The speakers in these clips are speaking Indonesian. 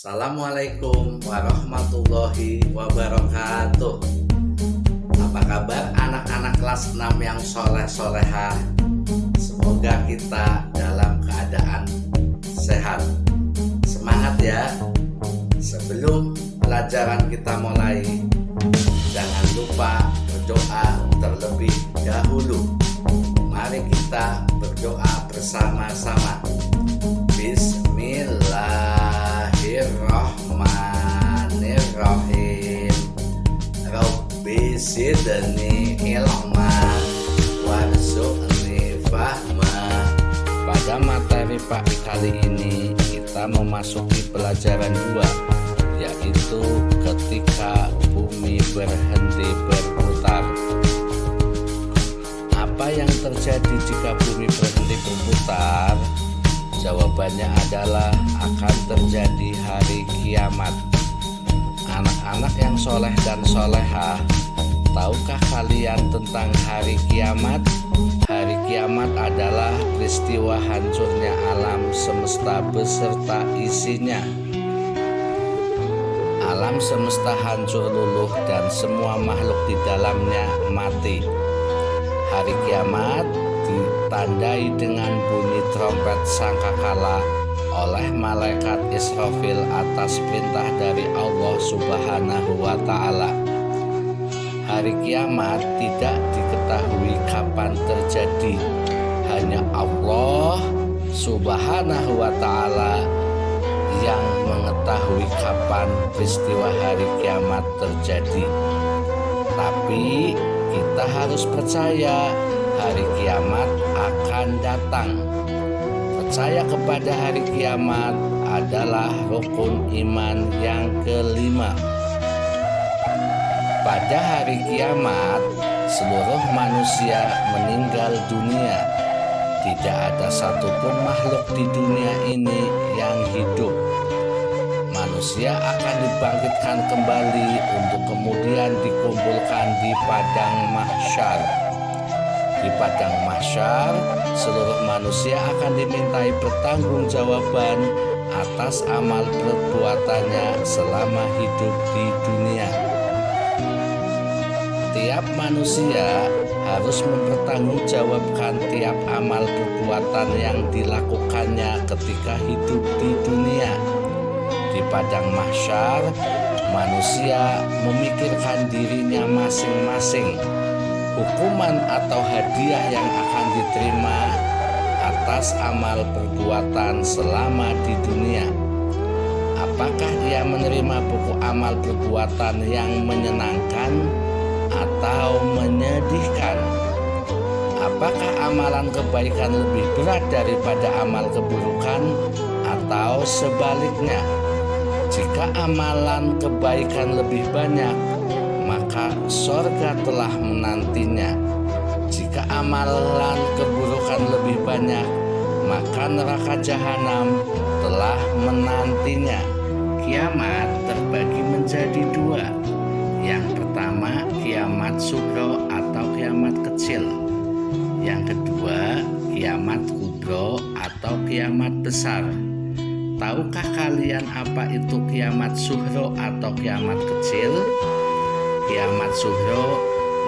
Assalamualaikum warahmatullahi wabarakatuh. Apa kabar anak-anak kelas 6 yang soleh-solehah? Semoga kita dalam keadaan sehat. Semangat ya. Sebelum pelajaran kita mulai, jangan lupa berdoa terlebih dahulu. Mari kita berdoa bersama-sama. Bismillahirrahmanirrahim. Rabbi zidni ilma warzuqni fahma. Pada materi Pak kali ini kita memasuki pelajaran 2, yaitu ketika bumi berhenti berputar. Apa yang terjadi jika bumi berhenti berputar? Jawabannya adalah akan terjadi hari kiamat. Anak-anak yang soleh dan solehah, tahukah kalian tentang hari kiamat? Hari kiamat adalah peristiwa hancurnya alam semesta beserta isinya. Alam semesta hancur luluh dan semua makhluk di dalamnya mati. Hari kiamat ditandai dengan bunyi trompet sangkakala oleh malaikat Israfil atas perintah dari Allah Subhanahu wa Ta'ala. Hari kiamat tidak diketahui kapan terjadi, hanya Allah Subhanahu wa Ta'ala yang mengetahui kapan peristiwa hari kiamat terjadi. Tapi kita harus percaya hari kiamat akan datang. Percaya kepada hari kiamat adalah rukun iman yang kelima. Pada hari kiamat, seluruh manusia meninggal dunia. Tidak ada satupun makhluk di dunia ini yang hidup. Manusia akan dibangkitkan kembali untuk kemudian dikumpulkan di padang mahsyar. Di padang mahsyar, seluruh manusia akan dimintai pertanggungjawaban atas amal perbuatannya selama hidup di dunia. Tiap manusia harus mempertanggungjawabkan tiap amal perbuatan yang dilakukannya ketika hidup di dunia. Di padang mahsyar, manusia memikirkan dirinya masing-masing, hukuman atau hadiah yang akan diterima atas amal perbuatan selama di dunia. Apakah dia menerima buku amal perbuatan yang menyenangkan atau menyedihkan? Apakah amalan kebaikan lebih berat daripada amal keburukan atau sebaliknya? Jika amalan kebaikan lebih banyak, maka sorga telah menantinya. Jika amalan keburukan lebih banyak, maka neraka jahanam telah menantinya. Kiamat terbagi menjadi 2. Yang pertama, kiamat sugro atau kiamat kecil. Yang kedua, kiamat kubro atau kiamat besar. Tahukah kalian apa itu kiamat sughro atau kiamat kecil? Kiamat sughro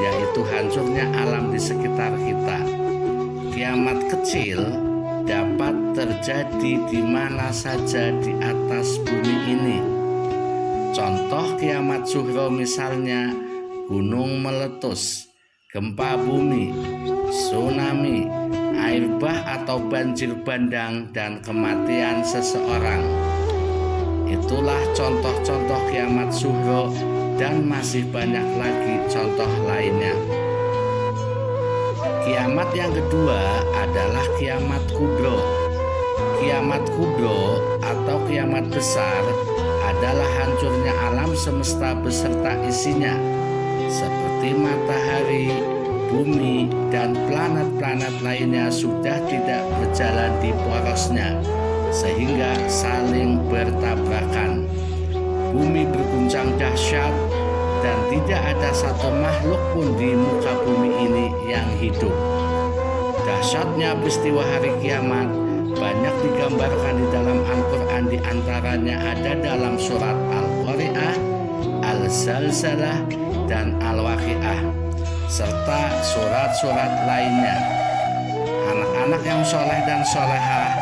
yaitu hancurnya alam di sekitar kita. Kiamat kecil dapat terjadi di mana saja di atas bumi ini. Contoh kiamat sughro misalnya gunung meletus, gempa bumi, tsunami, air bah atau banjir bandang, dan kematian seseorang. Itulah contoh-contoh kiamat sughro, dan masih banyak lagi contoh lainnya. Kiamat yang kedua adalah kiamat kubro. Kiamat kubro atau kiamat besar adalah hancurnya alam semesta beserta isinya, seperti matahari, bumi, dan planet-planet lainnya sudah tidak berjalan di porosnya, sehingga saling bertabrakan. Bumi berguncang dahsyat dan tidak ada satu makhluk pun di muka bumi ini yang hidup. Dahsyatnya peristiwa hari kiamat banyak digambarkan di dalam Al-Quran, di antaranya ada dalam surat Al-Qari'ah, Al-Zalzalah, dan Al-Waqi'ah, serta surat-surat lainnya. Anak-anak yang soleh dan solehah,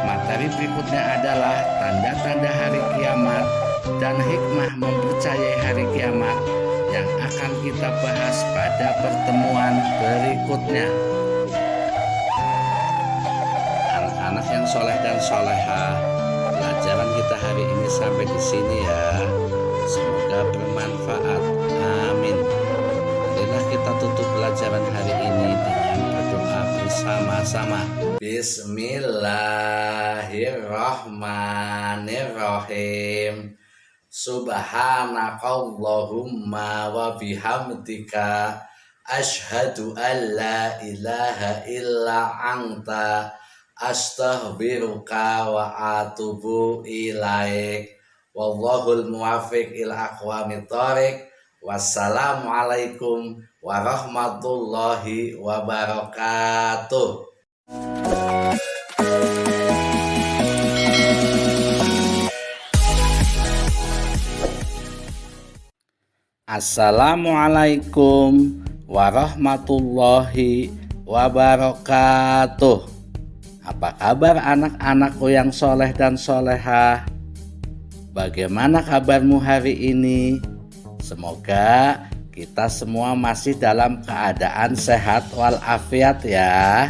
materi berikutnya adalah tanda-tanda hari kiamat dan hikmah mempercayai hari kiamat yang akan kita bahas pada pertemuan berikutnya. Anak-anak yang soleh dan solehah, pelajaran kita hari ini sampai di sini ya. Semoga bermanfaat. Amin. Marilah kita tutup pelajaran hari ini dengan berdoa bersama-sama. Bismillahirrahmanirrahim. Subhanakallahumma wa bihamdika asyhadu an la ilaha illa anta astaghfiruka wa atubu ilaik. Wallahul muwaffiq ila aqwamit thoriq. Wassalamualaikum warahmatullahi wabarakatuh. Assalamualaikum warahmatullahi wabarakatuh. Apa kabar anak-anakku yang soleh dan solehah? Bagaimana kabarmu hari ini? Semoga kita semua masih dalam keadaan sehat walafiat ya.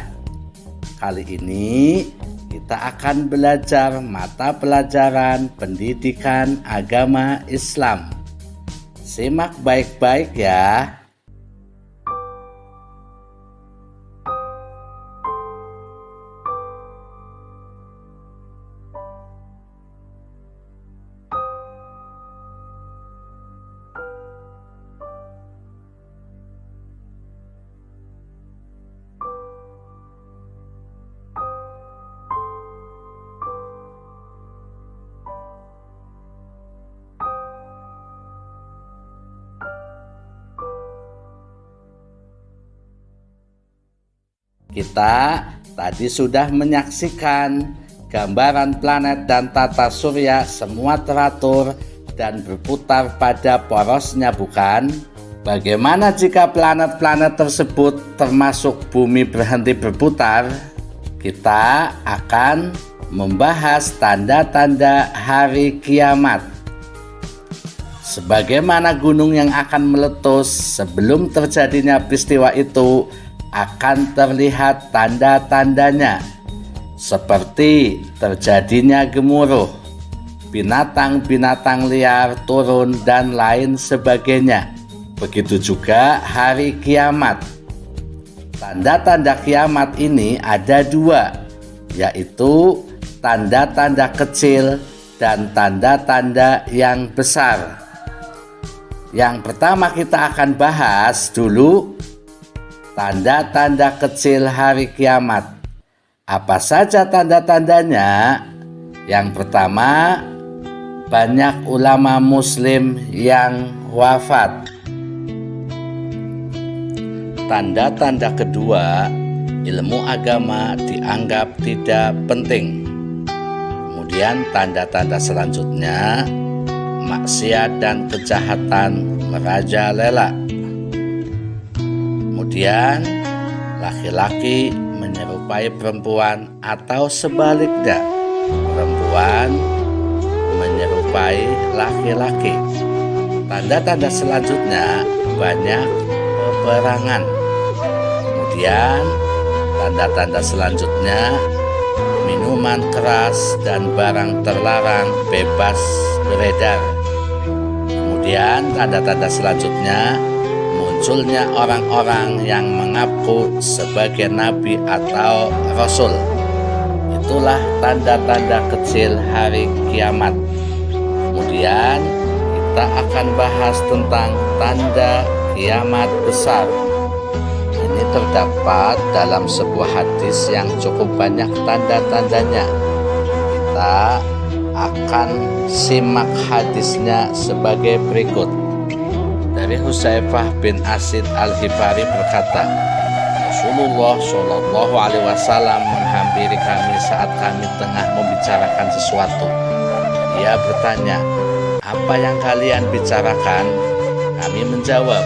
Kali ini kita akan belajar mata pelajaran pendidikan agama Islam. Simak baik-baik ya. Kita tadi sudah menyaksikan gambaran planet dan tata surya semua teratur dan berputar pada porosnya, bukan? Bagaimana jika planet-planet tersebut termasuk bumi berhenti berputar? Kita akan membahas tanda-tanda hari kiamat. Sebagaimana gunung yang akan meletus, sebelum terjadinya peristiwa itu akan terlihat tanda-tandanya, seperti terjadinya gemuruh, binatang-binatang liar turun, dan lain sebagainya. Begitu juga hari kiamat. Tanda-tanda kiamat ini ada dua, yaitu tanda-tanda kecil dan tanda-tanda yang besar. Yang pertama kita akan bahas dulu tanda-tanda kecil hari kiamat. Apa saja tanda-tandanya? Yang pertama, banyak ulama muslim yang wafat. Tanda-tanda kedua, ilmu agama dianggap tidak penting. Kemudian tanda-tanda selanjutnya, maksiat dan kejahatan merajalela. Kemudian laki-laki menyerupai perempuan atau sebaliknya, perempuan menyerupai laki-laki. Tanda-tanda selanjutnya banyak peperangan. Kemudian tanda-tanda selanjutnya minuman keras dan barang terlarang bebas beredar. Kemudian tanda-tanda selanjutnya munculnya orang-orang yang mengaku sebagai nabi atau rasul. Itulah tanda-tanda kecil hari kiamat. Kemudian kita akan bahas tentang tanda kiamat besar. Ini terdapat dalam sebuah hadis yang cukup banyak tanda-tandanya. Kita akan simak hadisnya sebagai berikut. Dari Hudzaifah bin Asid Al-Ghifari berkata, Rasulullah Shallallahu Alaihi Wasallam menghampiri kami saat kami tengah membicarakan sesuatu. Dia bertanya, "Apa yang kalian bicarakan?" Kami menjawab,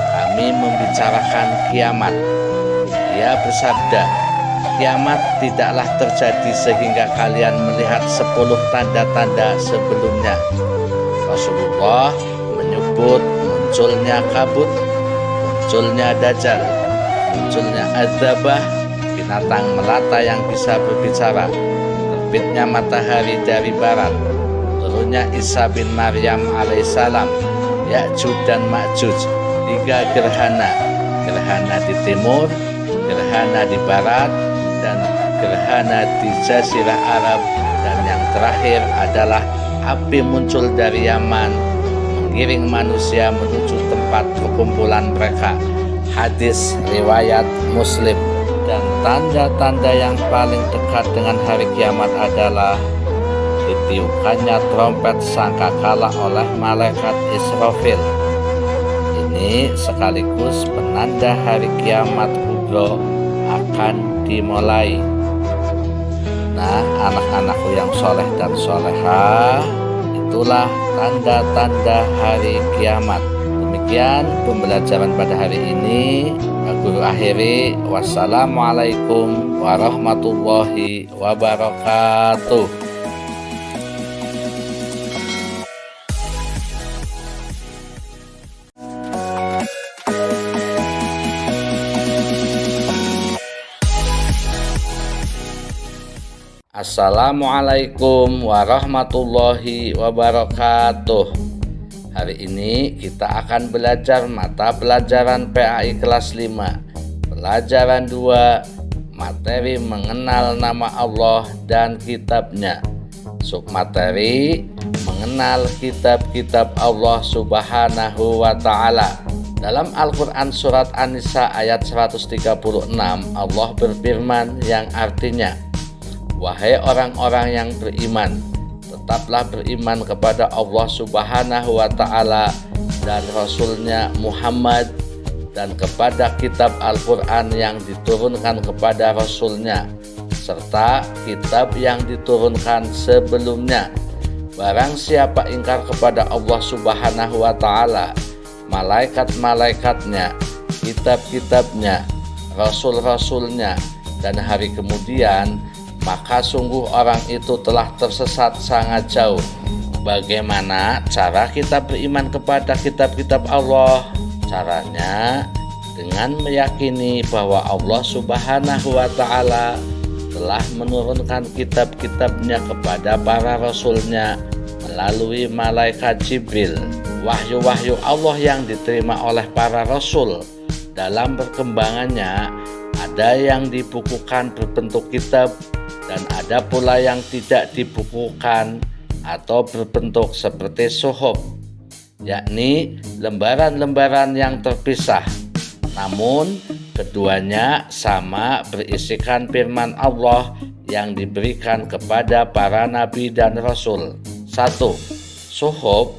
"Kami membicarakan kiamat." Dia bersabda, "Kiamat tidaklah terjadi sehingga kalian melihat 10 tanda-tanda sebelumnya." Rasulullah menyebut munculnya kabut, munculnya dajjal, munculnya adzabah, binatang melata yang bisa berbicara, terbitnya matahari dari barat, turunnya Isa bin Maryam alaihissalam, Ya'juj dan Ma'juj, 3 gerhana, gerhana di timur, gerhana di barat, dan gerhana di Jazirah Arab, dan yang terakhir adalah api muncul dari Yaman mengiring manusia menuju tempat perkumpulan mereka. Hadis riwayat Muslim. Dan tanda-tanda yang paling dekat dengan hari kiamat adalah ditiupkannya trompet sangkakala oleh malaikat Israfil. Ini sekaligus penanda hari kiamat kubro akan dimulai. Nah, anak-anakku yang soleh dan solehah, itulah tanda-tanda hari kiamat. Demikian pembelajaran pada hari ini. Guru akhiri, wassalamualaikum warahmatullahi wabarakatuh. Assalamualaikum warahmatullahi wabarakatuh. Hari ini kita akan belajar mata pelajaran PAI kelas 5, pelajaran 2, materi mengenal nama Allah dan kitabnya. Submateri mengenal kitab-kitab Allah Subhanahu wa Ta'ala. Dalam Al-Quran surat An-Nisa ayat 136, Allah berfirman yang artinya, "Wahai orang-orang yang beriman, tetaplah beriman kepada Allah Subhanahu wa Ta'ala dan Rasulnya Muhammad, dan kepada kitab Al-Quran yang diturunkan kepada Rasulnya, serta kitab yang diturunkan sebelumnya. Barang siapa ingkar kepada Allah Subhanahu wa Ta'ala, malaikat-malaikatnya, kitab-kitabnya, rasul-rasulnya, dan hari kemudian, maka sungguh orang itu telah tersesat sangat jauh." Bagaimana cara kita beriman kepada kitab-kitab Allah? Caranya dengan meyakini bahwa Allah Subhanahu wa Ta'ala telah menurunkan kitab-kitabnya kepada para rasulnya melalui malaikat Jibril. Wahyu-wahyu Allah yang diterima oleh para rasul dalam perkembangannya ada yang dibukukan berbentuk kitab, dan ada pula yang tidak dibukukan atau berbentuk seperti suhuf, yakni lembaran-lembaran yang terpisah. Namun keduanya sama berisikan firman Allah yang diberikan kepada para nabi dan rasul. 1. Suhuf,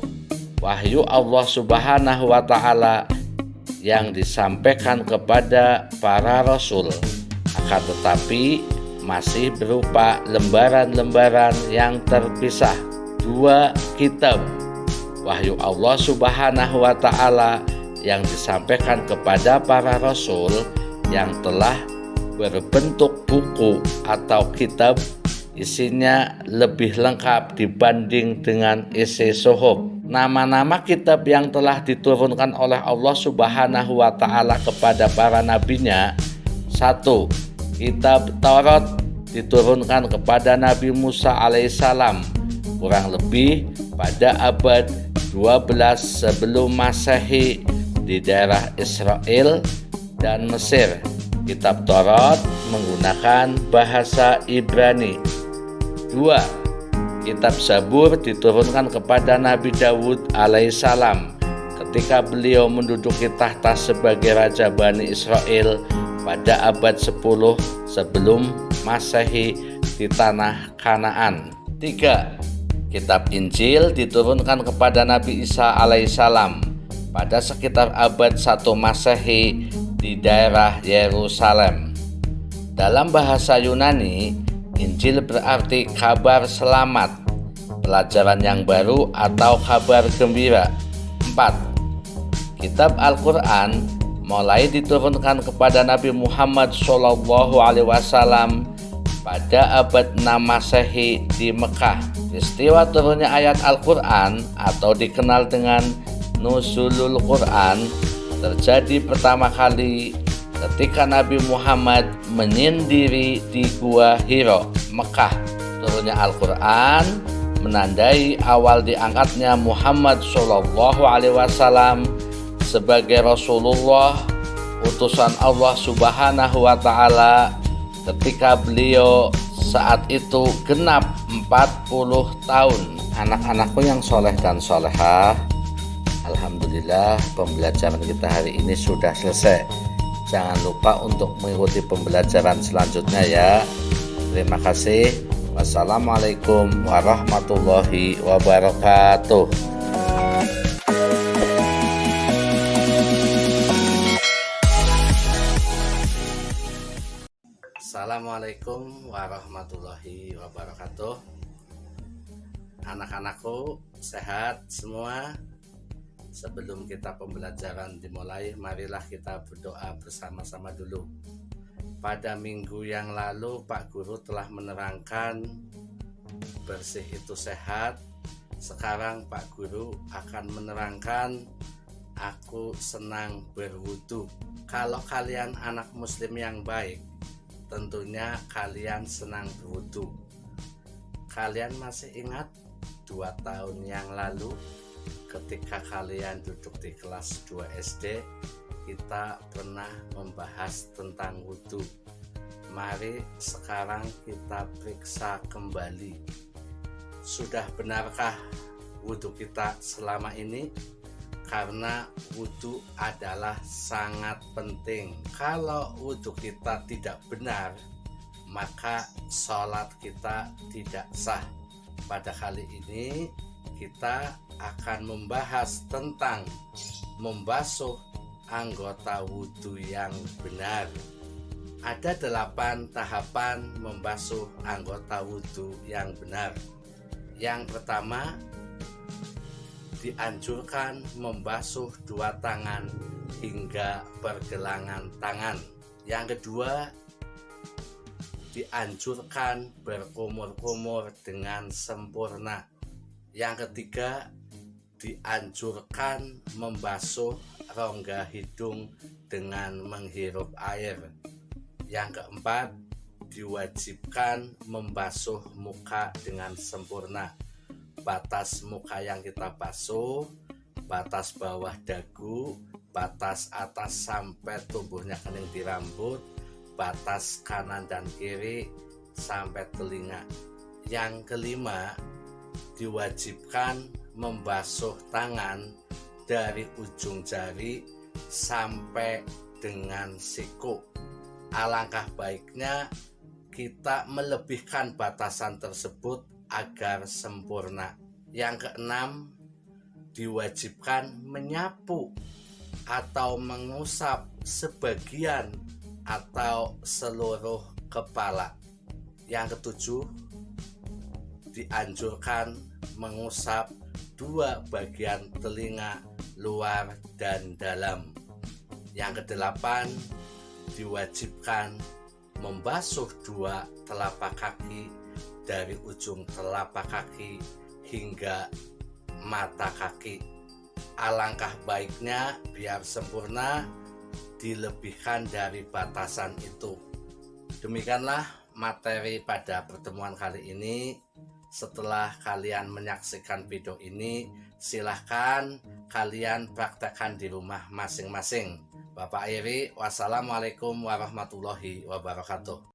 wahyu Allah Subhanahu wa Ta'ala yang disampaikan kepada para rasul, akan tetapi masih berupa lembaran-lembaran yang terpisah. 2. Kitab, wahyu Allah Subhanahu wa Ta'ala yang disampaikan kepada para rasul yang telah berbentuk buku atau kitab, isinya lebih lengkap dibanding dengan isi suhuf. Nama-nama kitab yang telah diturunkan oleh Allah Subhanahu wa Ta'ala kepada para nabinya. 1. Kitab Taurat diturunkan kepada Nabi Musa alaihissalam kurang lebih pada abad 12 sebelum Masehi di daerah Israel dan Mesir. Kitab Taurat menggunakan bahasa Ibrani. 2. Kitab Zabur diturunkan kepada Nabi Dawud alaihissalam ketika beliau menduduki tahta sebagai Raja Bani Israel pada abad 10 sebelum Masehi di tanah Kanaan. 3. Kitab Injil diturunkan kepada Nabi Isa alaihissalam pada sekitar abad 1 Masehi di daerah Yerusalem. Dalam bahasa Yunani, Injil berarti kabar selamat, pelajaran yang baru atau kabar gembira. 4. Kitab Al-Quran mulai diturunkan kepada Nabi Muhammad SAW pada abad 6 Masehi di Mekah. Peristiwa turunnya ayat Al-Quran atau dikenal dengan Nuzulul Quran terjadi pertama kali ketika Nabi Muhammad menyendiri di Gua Hiro, Mekah. Turunnya Al-Quran menandai awal diangkatnya Muhammad SAW sebagai Rasulullah, utusan Allah Subhanahu wa Ta'ala, ketika beliau saat itu genap 40 tahun. Anak-anakku yang soleh dan solehah, alhamdulillah pembelajaran kita hari ini sudah selesai. Jangan lupa untuk mengikuti pembelajaran selanjutnya ya. Terima kasih. Wassalamualaikum warahmatullahi wabarakatuh. Assalamualaikum warahmatullahi wabarakatuh. Anak-anakku sehat semua? Sebelum kita pembelajaran dimulai, marilah kita berdoa bersama-sama dulu. Pada minggu yang lalu Pak Guru telah menerangkan bersih itu sehat. Sekarang Pak Guru akan menerangkan aku senang berwudu. Kalau kalian anak muslim yang baik, tentunya kalian senang berwudu. Kalian masih ingat 2 tahun yang lalu ketika kalian duduk di kelas 2 SD, kita pernah membahas tentang wudu. Mari sekarang kita periksa kembali. Sudah benarkah wudu kita selama ini? Karena wudu adalah sangat penting. Kalau wudu kita tidak benar, maka sholat kita tidak sah. Pada kali ini kita akan membahas tentang membasuh anggota wudu yang benar. Ada 8 tahapan membasuh anggota wudu yang benar. Yang pertama, dianjurkan membasuh 2 tangan hingga pergelangan tangan. Yang kedua, dianjurkan berkumur-kumur dengan sempurna. Yang ketiga, dianjurkan membasuh rongga hidung dengan menghirup air. Yang keempat, diwajibkan membasuh muka dengan sempurna. Batas muka yang kita basuh, batas bawah dagu, batas atas sampai tumbuhnya kening di rambut, batas kanan dan kiri sampai telinga. Yang kelima, diwajibkan membasuh tangan dari ujung jari sampai dengan siku. Alangkah baiknya kita melebihkan batasan tersebut agar sempurna. Yang keenam, diwajibkan menyapu atau mengusap sebagian atau seluruh kepala. Yang ketujuh, dianjurkan mengusap 2 bagian telinga luar dan dalam. Yang kedelapan, diwajibkan membasuh 2 telapak kaki dari ujung telapak kaki hingga mata kaki. Alangkah baiknya biar sempurna dilebihkan dari batasan itu. Demikianlah materi pada pertemuan kali ini. Setelah kalian menyaksikan video ini, silahkan kalian praktekkan di rumah masing-masing. Bapak Iri, wassalamualaikum warahmatullahi wabarakatuh.